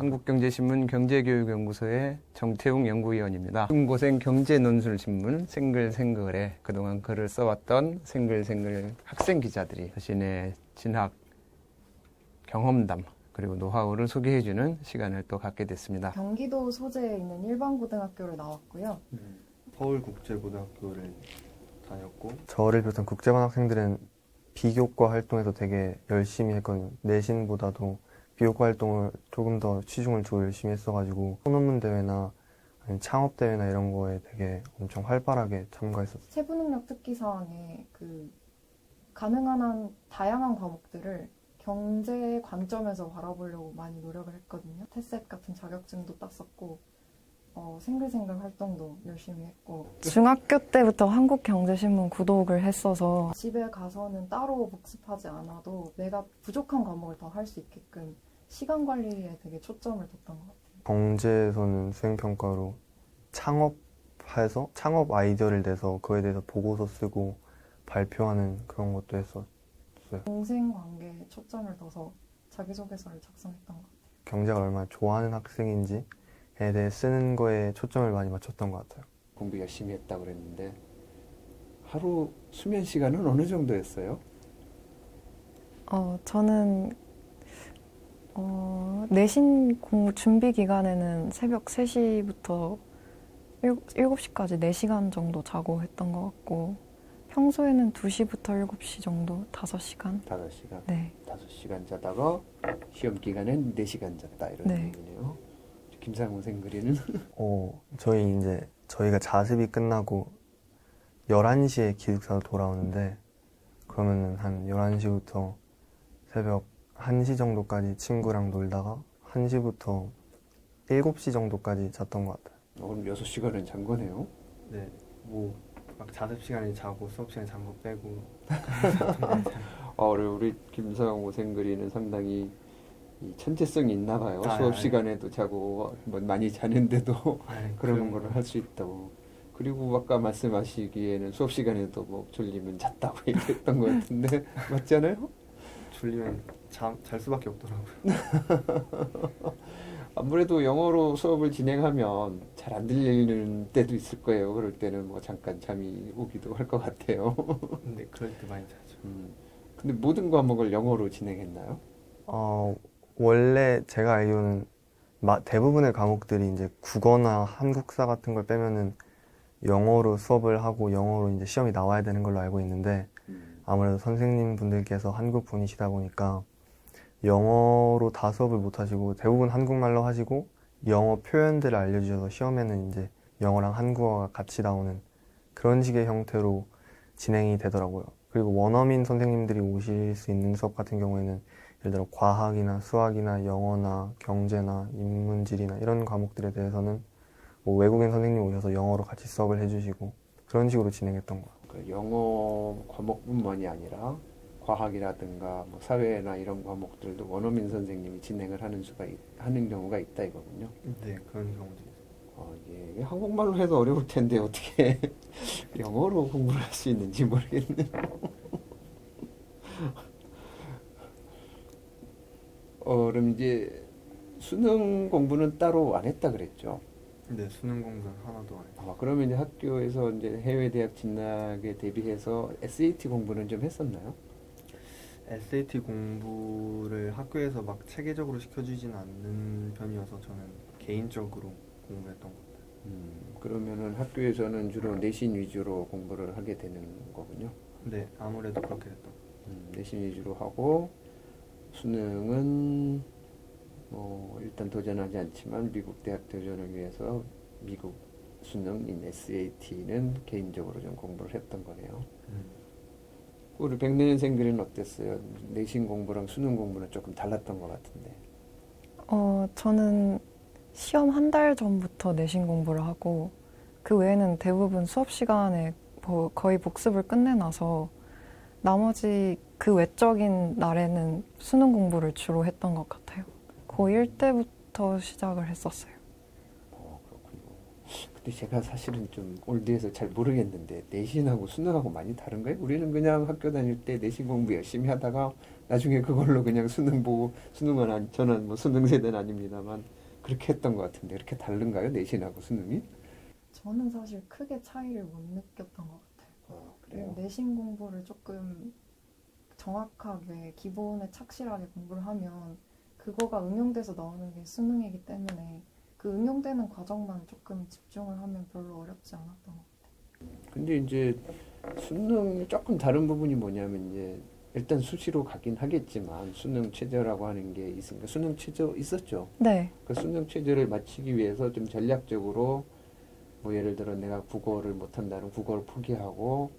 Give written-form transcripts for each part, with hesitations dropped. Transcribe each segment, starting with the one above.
한국경제신문 경제교육연구소의 정태웅 연구위원입니다. 중고생 경제논술신문 생글생글에 그동안 글을 써왔던 생글생글 학생 기자들이 자신의 진학 경험담 그리고 노하우를 소개해주는 시간을 또 갖게 됐습니다. 경기도 소재에 있는 일반고등학교를 나왔고요. 서울국제고등학교를 다녔고, 저를 비롯한 국제반 학생들은 비교과 활동에서 되게 열심히 했거든요. 내신보다도 비교과 활동을 조금 더 치중을 주고 열심히 했어가지고 소논문 대회나 아니면 창업 대회나 이런 거에 되게 엄청 활발하게 참가했었어요. 세부능력 특기사항에 가능한 한 다양한 과목들을 경제 관점에서 바라보려고 많이 노력을 했거든요. 테셋 같은 자격증도 땄었고 생글생글 활동도 열심히 했고 중학교 때부터 한국경제신문 구독을 했어서 집에 가서는 따로 복습하지 않아도 내가 부족한 과목을 더 할 수 있게끔 시간 관리에 되게 초점을 뒀던 것 같아요. 경제에서는 수행평가로 창업해서 창업 아이디어를 내서 그거에 대해서 보고서 쓰고 발표하는 그런 것도 했었어요. 동생 관계에 초점을 둬서 자기소개서를 작성했던 것 같아요. 경제가 얼마나 좋아하는 학생인지에 대해 쓰는 거에 초점을 많이 맞췄던 것 같아요. 공부 열심히 했다고 그랬는데 하루 수면 시간은 어느 정도였어요? 저는 내신 공부 준비 기간에는 새벽 3시부터 7시까지 4시간 정도 자고 했던 것 같고 평소에는 2시부터 7시 정도 5시간? 5시간? 네. 5시간 자다가 시험 기간엔 4시간 잤다 이런 네. 얘기네요. 김상우 생글이는? 저희가 자습이 끝나고 11시에 기숙사로 돌아오는데 그러면은 한 11시부터 새벽 1시 정도까지 친구랑 놀다가 1시부터 7시 정도까지 잤던 것 같아요. 그럼 6시간은 잔 거네요? 네, 막 자습 시간에 자고 수업 시간에 잔 거 빼고. 우리 김상우 생글이는 상당히 이 천재성이 있나 봐요. 수업 시간에도 자고 뭐 많이 자는데도 그런 거를 할 수 있다고. 그리고 아까 말씀하시기에는 수업 시간에도 뭐 졸리면 잤다고 얘기했던 것 같은데 맞지 않아요? 졸리면 잘 수밖에 없더라고요. 아무래도 영어로 수업을 진행하면 잘 안 들리는 때도 있을 거예요. 그럴 때는 뭐 잠깐 잠이 오기도 할 것 같아요. 근데 그럴 때 많이 자죠. 근데 모든 과목을 영어로 진행했나요? 원래 제가 알기로는 대부분의 과목들이 이제 국어나 한국사 같은 걸 빼면은 영어로 수업을 하고 영어로 이제 시험이 나와야 되는 걸로 알고 있는데 아무래도 선생님 분들께서 한국 분이시다 보니까 영어로 다 수업을 못 하시고 대부분 한국말로 하시고 영어 표현들을 알려주셔서 시험에는 이제 영어랑 한국어가 같이 나오는 그런 식의 형태로 진행이 되더라고요. 그리고 원어민 선생님들이 오실 수 있는 수업 같은 경우에는 예를 들어 과학이나 수학이나 영어나 경제나 인문지리나 이런 과목들에 대해서는 뭐 외국인 선생님 오셔서 영어로 같이 수업을 해주시고 그런 식으로 진행했던 것 같아요. 영어 과목뿐만이 아니라 과학이라든가 뭐 사회나 이런 과목들도 원어민 선생님이 진행을 하는 경우가 있다 이거군요. 네, 그런 경우도 있어요. 예. 한국말로 해도 어려울 텐데 어떻게 영어로 공부를 할 수 있는지 모르겠네요. 그럼 이제 수능 공부는 따로 안 했다 그랬죠? 네, 수능 공부는 하나도 안 했어요. 그러면 이제 학교에서 이제 해외 대학 진학에 대비해서 SAT 공부는 좀 했었나요? SAT 공부를 학교에서 막 체계적으로 시켜주진 않는 편이어서 저는 개인적으로 공부했던 것 같아요. 그러면은 학교에서는 주로 내신 위주로 공부를 하게 되는 거군요. 네, 아무래도 그렇게 됐던. 내신 위주로 하고 수능은 일단 도전하지 않지만 미국 대학 도전을 위해서 미국 수능인 SAT는 개인적으로 좀 공부를 했던 거네요. 우리 백내년생들은 어땠어요? 내신 공부랑 수능 공부는 조금 달랐던 것 같은데. 저는 시험 1달 전부터 내신 공부를 하고 그 외에는 대부분 수업 시간에 거의 복습을 끝내놔서 나머지 그 외적인 날에는 수능 공부를 주로 했던 것 같아요. 고1 때부터 시작을 했었어요. 그렇군요. 근데 제가 사실은 좀 올드해서 잘 모르겠는데 내신하고 수능하고 많이 다른가요? 우리는 그냥 학교 다닐 때 내신 공부 열심히 하다가 나중에 그걸로 그냥 수능 보고 수능은 아니 저는 뭐 수능 세대는 아닙니다만 그렇게 했던 것 같은데 그렇게 다른가요? 내신하고 수능이? 저는 사실 크게 차이를 못 느꼈던 것 같아요. 그래요. 내신 공부를 조금 정확하게 기본에 착실하게 공부를 하면 그거가 응용돼서 나오는 게 수능이기 때문에 그 응용되는 과정만 조금 집중을 하면 별로 어렵지 않았던 것 같아요. 근데 이제 수능 조금 다른 부분이 뭐냐면 이제 일단 수시로 가긴 하겠지만 수능 최저라고 하는 게 있으니까 수능 최저 있었죠. 네. 그 수능 최저를 맞추기 위해서 좀 전략적으로 뭐 예를 들어 내가 국어를 못한다는 국어를 포기하고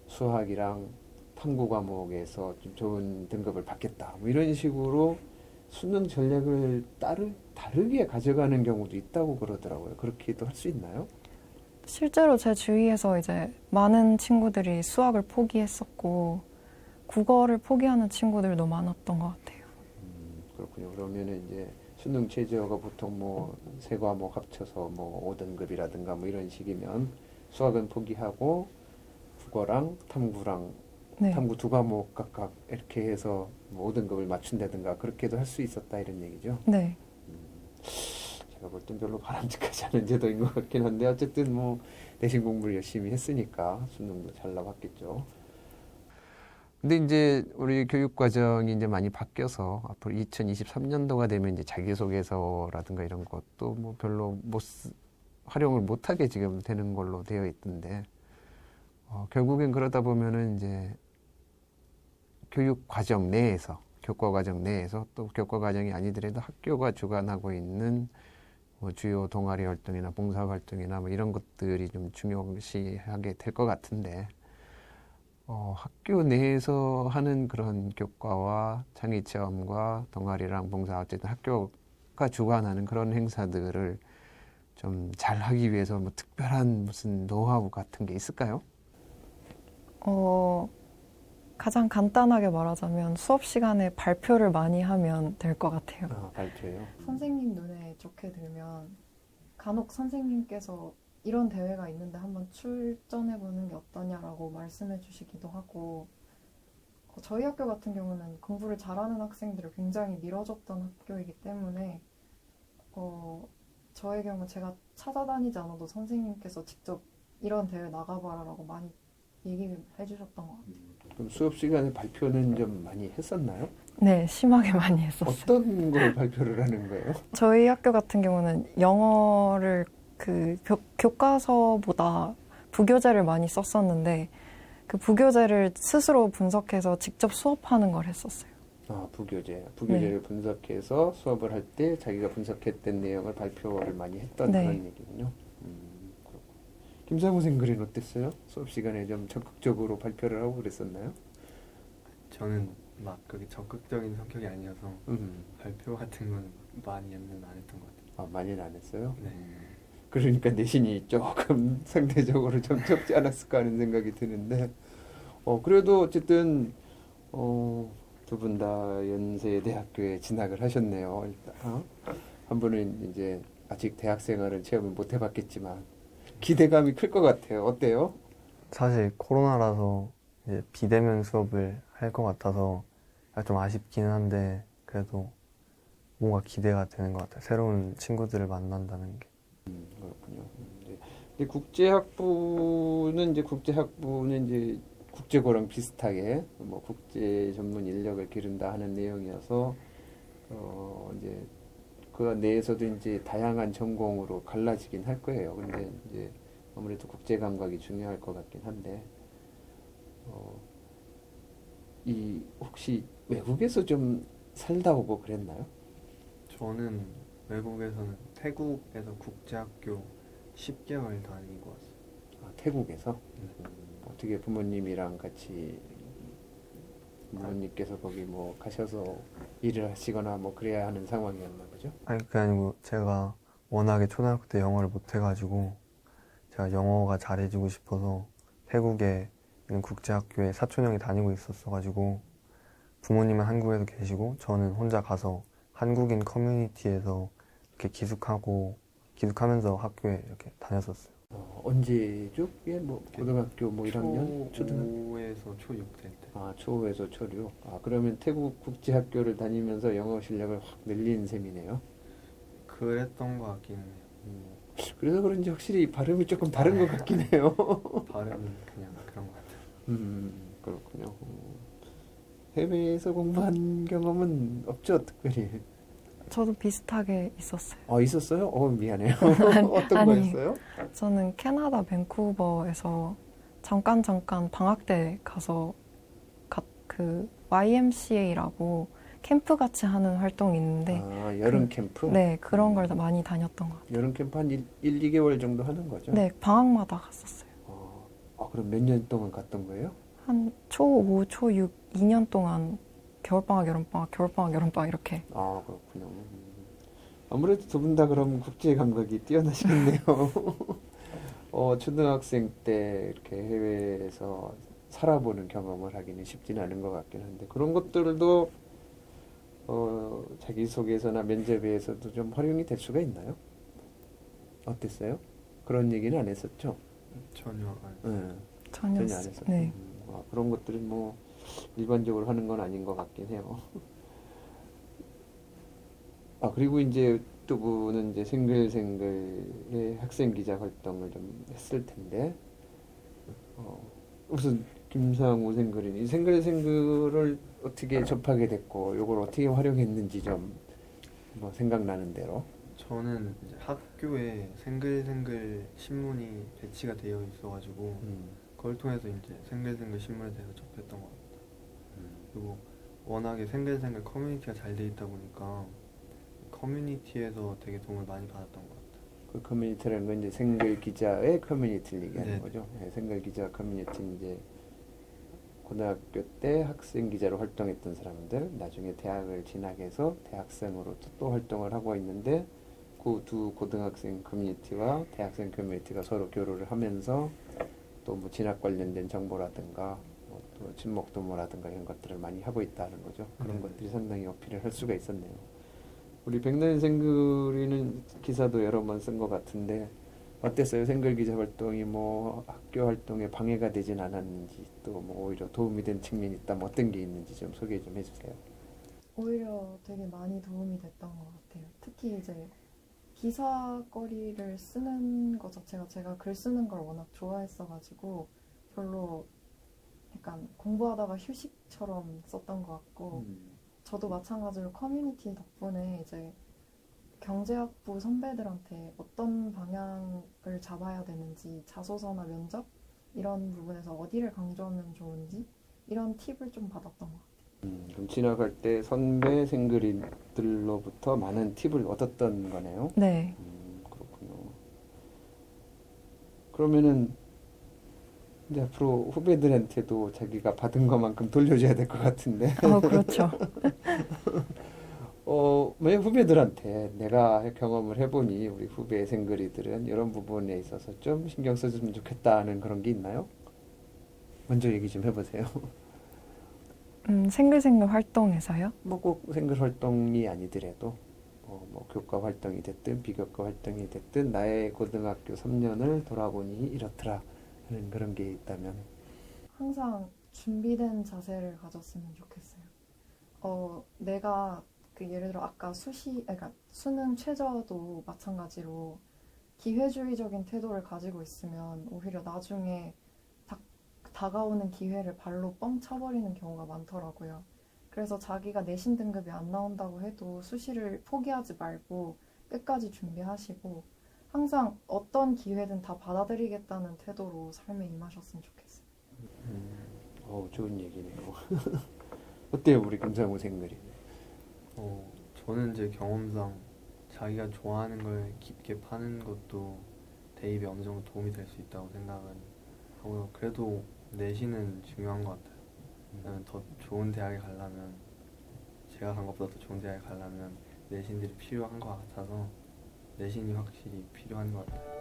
수학이랑 탐구 과목에서 좀 좋은 등급을 받겠다. 뭐 이런 식으로 수능 전략을 다르게 가져가는 경우도 있다고 그러더라고요. 그렇게도 할 수 있나요? 실제로 제 주위에서 이제 많은 친구들이 수학을 포기했었고 국어를 포기하는 친구들도 많았던 것 같아요. 그렇군요. 그러면은 이제 수능 최저가 보통 뭐 세 과목 합쳐서 뭐 5등급이라든가 뭐 이런 식이면 수학은 포기하고 국어랑 탐구랑 네. 탐구 두 과목 각각 이렇게 해서 뭐 5등급을 맞춘다든가 그렇게도 할 수 있었다 이런 얘기죠. 네. 제가 볼 땐 별로 바람직하지 않은 제도인 것 같긴 한데 어쨌든 뭐 내신 공부를 열심히 했으니까 수능도 잘 나왔겠죠. 근데 이제 우리 교육 과정이 이제 많이 바뀌어서 앞으로 2023년도가 되면 이제 자기소개서라든가 이런 것도 뭐 별로 활용을 못하게 지금 되는 걸로 되어 있던데 결국엔 그러다 보면은 이제 교육 과정 내에서 교과 과정 내에서 또 교과 과정이 아니더라도 학교가 주관하고 있는 뭐 주요 동아리 활동이나 봉사 활동이나 뭐 이런 것들이 좀 중요시하게 될 것 같은데 학교 내에서 하는 그런 교과와 창의 체험과 동아리랑 봉사 어쨌든 학교가 주관하는 그런 행사들을 좀 잘하기 위해서 뭐 특별한 무슨 노하우 같은 게 있을까요? 가장 간단하게 말하자면 수업 시간에 발표를 많이 하면 될 것 같아요. 발표요. 선생님 눈에 좋게 들면 간혹 선생님께서 이런 대회가 있는데 한번 출전해보는 게 어떠냐라고 말씀해 주시기도 하고 저희 학교 같은 경우는 공부를 잘하는 학생들을 굉장히 밀어줬던 학교이기 때문에 저의 경우 제가 찾아다니지 않아도 선생님께서 직접 이런 대회 나가봐라라고 많이 얘기를 해주셨던 것 같아요. 그럼 수업 시간에 발표는 좀 많이 했었나요? 네, 심하게 많이 했었어요. 어떤 걸 발표를 하는 거예요? 저희 학교 같은 경우는 영어를 교과서보다 부교재를 많이 썼었는데 그 부교재를 스스로 분석해서 직접 수업하는 걸 했었어요. 부교재를 분석해서 수업을 할 때 자기가 분석했던 내용을 발표를 많이 했던 네. 그런 얘기군요. 그렇고. 김상우 선생님은 어땠어요? 수업 시간에 좀 적극적으로 발표를 하고 그랬었나요? 저는 막 그렇게 적극적인 성격이 아니어서 발표 같은 건 많이는 안 했던 것 같아요. 많이는 안 했어요? 네. 그러니까 내신이 조금 상대적으로 좀 적지 않았을까 하는 생각이 드는데 그래도 어쨌든 두 분 다 연세대학교에 진학을 하셨네요. 일단 한 분은 이제 아직 대학 생활은 체험을 못 해봤겠지만 기대감이 클 것 같아요. 어때요? 사실 코로나라서 이제 비대면 수업을 할 것 같아서 좀 아쉽기는 한데 그래도 뭔가 기대가 되는 것 같아요. 새로운 친구들을 만난다는 게. 그렇군요. 근데 국제학부는 이제 국제고랑 비슷하게 뭐 국제 전문 인력을 기른다 하는 내용이어서 이제 그 내에서도 이제 다양한 전공으로 갈라지긴 할 거예요. 근데 이제 아무래도 국제 감각이 중요할 것 같긴 한데 혹시 외국에서 좀 살다 오고 그랬나요? 저는 외국에서는 태국에서 국제학교 10개월 다니고 왔어요. 태국에서? 어떻게 부모님이랑 같이 부모님께서 거기 뭐 가셔서 일을 하시거나 뭐 그래야 하는 상황이었나 보죠? 아니 그게 아니고 제가 워낙에 초등학교 때 영어를 못 해가지고 제가 영어가 잘해지고 싶어서 태국에 있는 국제학교에 사촌 형이 다니고 있었어가지고 부모님은 한국에서 계시고 저는 혼자 가서 한국인 커뮤니티에서 이렇게 기숙하면서 학교에 이렇게 다녔었어요. 언제죠? 이게 뭐 고등학교 뭐 1학년? 초등학교? 초5에서 초6 될 때. 아, 초5에서 초6. 아, 그러면 태국 국제학교를 다니면서 영어 실력을 확 늘린 셈이네요. 그랬던 것 같기는 해요. 그래서 그런지 확실히 발음이 조금 다른 것 같긴 해요. 발음은 그냥 그런 것 같아요. 그렇군요. 해외에서 공부한 경험은 없죠, 특별히. 저도 비슷하게 있었어요. 아, 있었어요? 미안해요. 어떤 아니. 거였어요? 저는 캐나다 밴쿠버에서 잠깐 방학 때 가서 그 YMCA라고 캠프 같이 하는 활동이 있는데 아, 여름 캠프? 네, 그런 걸 많이 다녔던 것 같아요. 여름 캠프 한 2개월 정도 하는 거죠? 네, 방학마다 갔었어요. 그럼 몇 년 동안 갔던 거예요? 한 초5, 초6, 2년 동안 겨울방학, 여름방학, 겨울방학, 여름방학 이렇게. 아, 그렇군요. 아무래도 두 분 다 그럼 국제 감각이 뛰어나시겠네요. 초등학생 때 이렇게 해외에서 살아보는 경험을 하기는 쉽지는 않은 것 같긴 한데 그런 것들도 자기소개서나 면접에서도 좀 활용이 될 수가 있나요? 어땠어요? 그런 얘기는 안 했었죠? 전혀 안 네, 전혀 전혀 안 했었죠. 네. 그런 것들이 뭐 일반적으로 하는 건 아닌 것 같긴 해요. 그리고 이제 두 분은 이제 생글생글의 학생 기자 활동을 좀 했을 텐데, 우선 김상우 생글이 생글생글을 어떻게 접하게 됐고, 요걸 어떻게 활용했는지 좀 뭐 생각나는 대로. 저는 이제 학교에 생글생글 신문이 배치가 되어 있어가지고 그걸 통해서 이제 생글생글 신문에 대해서 접했던 것 같아요. 그리고 워낙에 생글생글 커뮤니티가 잘 돼 있다 보니까 커뮤니티에서 되게 도움을 많이 받았던 것 같아요. 그 커뮤니티라는 건 이제 생글 기자의 커뮤니티를 얘기하는 네. 거죠. 네, 생글 기자 커뮤니티 이제 고등학교 때 학생 기자로 활동했던 사람들, 나중에 대학을 진학해서 대학생으로 또 활동을 하고 있는데 그 두 고등학생 커뮤니티와 대학생 커뮤니티가 서로 교류를 하면서 또 뭐 진학 관련된 정보라든가 또 친목 도모라든가 이런 것들을 많이 하고 있다는 거죠. 그런 것들이 상당히 어필을 할 수가 있었네요. 우리 백년 생글이는 기사도 여러 번 쓴 것 같은데 어땠어요? 생글 기자 활동이 뭐 학교 활동에 방해가 되진 않았는지 또 뭐 오히려 도움이 된 측면이 있다면 어떤 게 있는지 좀 소개 좀 해주세요. 오히려 되게 많이 도움이 됐던 것 같아요. 특히 이제 기사거리를 쓰는 것 자체가 제가 글 쓰는 걸 워낙 좋아했어가지고 별로 약간 공부하다가 휴식처럼 썼던 것 같고 저도 마찬가지로 커뮤니티 덕분에 이제 경제학부 선배들한테 어떤 방향을 잡아야 되는지 자소서나 면접 이런 부분에서 어디를 강조하면 좋은지 이런 팁을 좀 받았던 것 같아요. 그럼 진학할 때 선배 생글이들로부터 많은 팁을 얻었던 거네요. 네. 그렇군요. 그러면은 이제 앞으로 후배들한테도 자기가 받은 것만큼 돌려줘야 될 것 같은데. 그렇죠. 왜 후배들한테 내가 경험을 해보니 우리 후배 생글이들은 이런 부분에 있어서 좀 신경 써줬으면 좋겠다는 그런 게 있나요? 먼저 얘기 좀 해보세요. 생글생글 활동에서요? 뭐 꼭 생글 활동이 아니더라도 뭐 교과 활동이 됐든 비교과 활동이 됐든 나의 고등학교 3년을 돌아보니 이렇더라 하는 그런 게 있다면 항상 준비된 자세를 가졌으면 좋겠어요. 내가 예를 들어 아까 그러니까 수능 최저도 마찬가지로 기회주의적인 태도를 가지고 있으면 오히려 나중에 다가오는 기회를 발로 뻥 차버리는 경우가 많더라고요. 그래서 자기가 내신 등급이 안 나온다고 해도 수시를 포기하지 말고 끝까지 준비하시고 항상 어떤 기회든 다 받아들이겠다는 태도로 삶에 임하셨으면 좋겠어요. 좋은 얘기네요. 어때요 우리 김상우 생글이? 저는 제 경험상 자기가 좋아하는 걸 깊게 파는 것도 대입에 어느 정도 도움이 될 수 있다고 생각은 하고요. 그래도 내신은 중요한 것 같아요. 왜냐면 더 좋은 대학에 가려면 제가 간 것보다 더 좋은 대학에 가려면 내신들이 필요한 것 같아서 내신이 확실히 필요한 것 같아요.